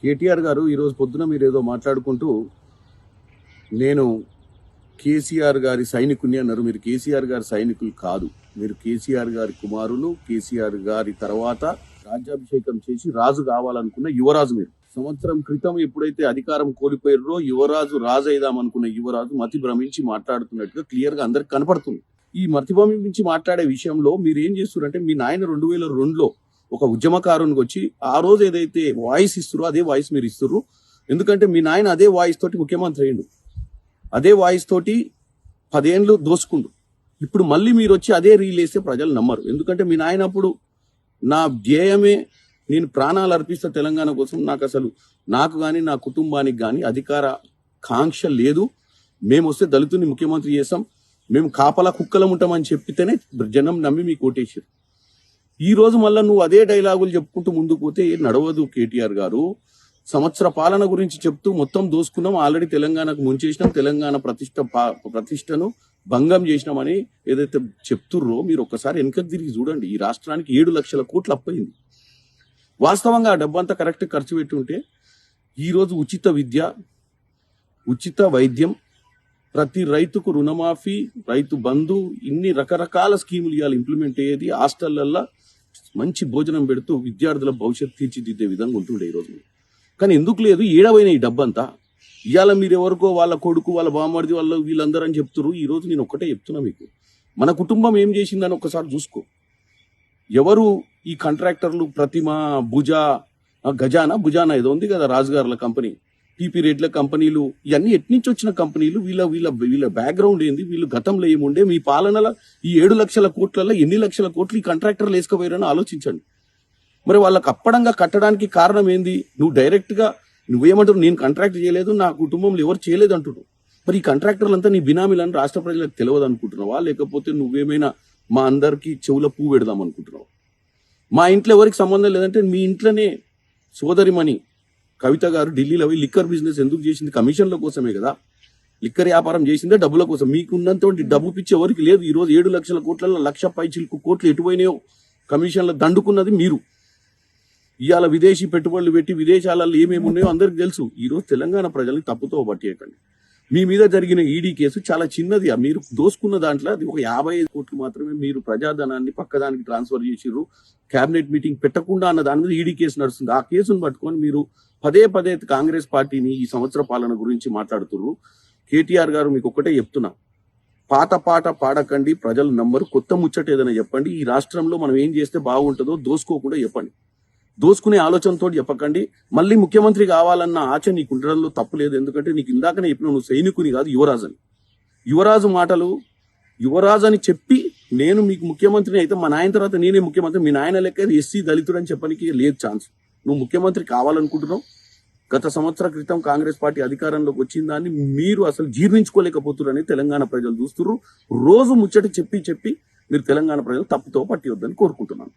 కేటీఆర్ గారు ఈరోజు పొద్దున మీరు ఏదో మాట్లాడుకుంటూ నేను కేసీఆర్ గారి సైనికుని అన్నారు. మీరు కేసీఆర్ గారి సైనికులు కాదు, మీరు కేసీఆర్ గారి కుమారులు. కేసీఆర్ గారి తర్వాత రాజ్యాభిషేకం చేసి రాజు కావాలనుకున్న యువరాజు మీరు. సంవత్సరం క్రితం ఎప్పుడైతే అధికారం కోల్పోయారో యువరాజు రాజు అయిదామనుకున్న యువరాజు మతి భ్రమించి మాట్లాడుతున్నట్టుగా క్లియర్ గా అందరికి కనపడుతుంది. ఈ మతి భ్రమించి మాట్లాడే విషయంలో మీరు ఏం చేస్తున్నారంటే, మీ నాయన 2002లో ఒక ఉద్యమకారునికి వచ్చి ఆ రోజు ఏదైతే వాయిస్ ఇస్తురో అదే వాయిస్ మీరు ఇస్తుర్రు. ఎందుకంటే మీ నాయన అదే వాయిస్ తోటి ముఖ్యమంత్రి అయ్యిండు, అదే వాయిస్ తోటి 10 ఏళ్ళు దోసుకుండు. ఇప్పుడు మళ్ళీ మీరు వచ్చి అదే రీల్ వేస్తే ప్రజలు నమ్మరు. ఎందుకంటే మీ నాయన అప్పుడు నా ధ్యేయమే, నేను ప్రాణాలు అర్పిస్తా తెలంగాణ కోసం, నాకు కానీ నా కుటుంబానికి కానీ అధికార కాంక్ష లేదు, మేము వస్తే దళితుని ముఖ్యమంత్రి చేస్తాం, మేము కాపలా కుక్కలం ఉంటామని చెప్పితేనే జనం నమ్మి మీకు ఓటేసారు. ఈ రోజు మళ్ళీ నువ్వు అదే డైలాగులు చెప్పుకుంటూ ముందుకు పోతే నడవదు. కేటీఆర్ గారు సంవత్సర పాలన గురించి చెప్తూ మొత్తం దోసుకున్నాం, ఆల్రెడీ తెలంగాణకు ముంచేసినాం, తెలంగాణ ప్రతిష్టను భంగం చేసినామని ఏదైతే చెప్తుర్రో మీరు ఒక్కసారి వెనకకు తిరిగి చూడండి. ఈ రాష్ట్రానికి 7 లక్షల కోట్లు అప్పయింది. వాస్తవంగా ఆ డబ్బంతా కరెక్ట్ ఖర్చు పెట్టి ఉంటే ఈరోజు ఉచిత విద్య, ఉచిత వైద్యం, ప్రతి రైతుకు రుణమాఫీ, రైతు బంధు, ఇన్ని రకరకాల స్కీములు ఇవాళ ఇంప్లిమెంట్ అయ్యేది. హాస్టళ్లలో మంచి భోజనం పెడుతూ విద్యార్థుల భవిష్యత్తు తీర్చిదిద్దే విధంగా ఉంటుండే ఈరోజు. కానీ ఎందుకు లేదు? ఏడవైన ఈ డబ్బంతా ఇవాళ మీరు ఎవరికో వాళ్ళ కొడుకు, వాళ్ళ బామ్మడిది, వీళ్ళందరూ అని చెప్తున్నారు. ఈ రోజు నేను ఒక్కటే చెప్తున్నా, మీకు మన కుటుంబం ఏం చేసిందని ఒక్కసారి చూసుకో. ఎవరు ఈ కాంట్రాక్టర్లు? ప్రతిమ, భుజానా ఏదో ఉంది కదా, రాజుగారుల కంపెనీ, టీపీ రేట్ల కంపెనీలు, ఇవన్నీ ఎట్నుంచి వచ్చిన కంపెనీలు? వీళ్ళ బ్యాక్గ్రౌండ్ ఏంది? వీళ్ళు గతంలో ఏముండే? మీ పాలనలో ఈ 7 లక్షల కోట్లలో ఎన్ని లక్షల కోట్లు ఈ కాంట్రాక్టర్లు వేసుకుపోయారని ఆలోచించండి. మరి వాళ్ళకి అప్పడంగా కట్టడానికి కారణం ఏంది? నువ్వు డైరెక్ట్ గా నువ్వేమంటారు, నేను కాంట్రాక్ట్ చేయలేదు, నా కుటుంబంలో ఎవరు చేయలేదు అంటున్నావు. మరి ఈ కాంట్రాక్టర్లంతా నీ బినామీలని రాష్ట్ర ప్రజలకు తెలియదు అనుకుంటున్నావా? లేకపోతే నువ్వేమైనా మా అందరికి చెవుల పువ్వు పెడదాం అనుకుంటున్నావు? మా ఇంట్లో ఎవరికి సంబంధం లేదంటే మీ ఇంట్లోనే సోదరిమణి కవిత గారు ఢిల్లీలో లిక్కర్ బిజినెస్ ఎందుకు చేసింది? కమిషన్ల కోసమే కదా. లిక్కర్ వ్యాపారం చేసిందే డబ్బుల కోసం. మీకున్నంత డబ్బు పిచ్చి ఎవరికి లేదు. ఈ రోజు 7 లక్షల కోట్లలో 1,00,000 పైచిలకు కోట్లు ఎటుపోయినాయో కమిషన్లు దండుకున్నది మీరు. ఇవాళ విదేశీ పెట్టుబడులు పెట్టి విదేశాలలో ఏమేమి ఉన్నాయో అందరికి తెలుసు. ఈ రోజు తెలంగాణ ప్రజల్ని తప్పుతో పట్టేయకండి. మీ మీద జరిగిన ఈడీ కేసు చాలా చిన్నది. మీరు దోసుకున్న దాంట్లో అది ఒక 55 కోట్లు మాత్రమే. మీరు ప్రజాధనాన్ని పక్కదానికి ట్రాన్స్ఫర్ చేసిర్రు. కేబినెట్ మీటింగ్ పెట్టకుండా అన్న దాని మీద ఈడీ కేసు నడుస్తుంది. ఆ కేసును పట్టుకొని మీరు పదే కాంగ్రెస్ పార్టీని ఈ సంవత్సర పాలన గురించి మాట్లాడుతున్నారు. కేటీఆర్ గారు మీకు ఒక్కటే చెప్తున్నా, పాట పాడకండి, ప్రజలు నమ్మరు. కొత్త ముచ్చట ఏదైనా చెప్పండి. ఈ రాష్ట్రంలో మనం ఏం చేస్తే బాగుంటుందో దోసుకోకుండా చెప్పండి. దోసుకునే ఆలోచనతో చెప్పకండి. మళ్ళీ ముఖ్యమంత్రి కావాలన్న ఆశ నీకు ఉండడంలో తప్పు లేదు. ఎందుకంటే నీకు ఇందాకనే చెప్పిన, నువ్వు సైనికుని కాదు, యువరాజు. యువరాజు మాటలు, యువరాజు అని చెప్పి నేను మీకు ముఖ్యమంత్రిని అయితే మా నాయన తర్వాత నేనే ముఖ్యమంత్రి, మీ నాయన లెక్క ఎస్సీ దళితుడు అని చెప్పడానికి లేదు ఛాన్స్. నువ్వు ముఖ్యమంత్రి కావాలనుకుంటున్నావు. గత సంవత్సర క్రితం కాంగ్రెస్ పార్టీ అధికారంలోకి వచ్చిన దాన్ని మీరు అసలు జీర్ణించుకోలేకపోతున్నారని తెలంగాణ ప్రజలు చూస్తున్నారు. రోజు ముచ్చట చెప్పి మీరు తెలంగాణ ప్రజలు తప్పుతో పట్టివద్దని కోరుకుంటున్నాను.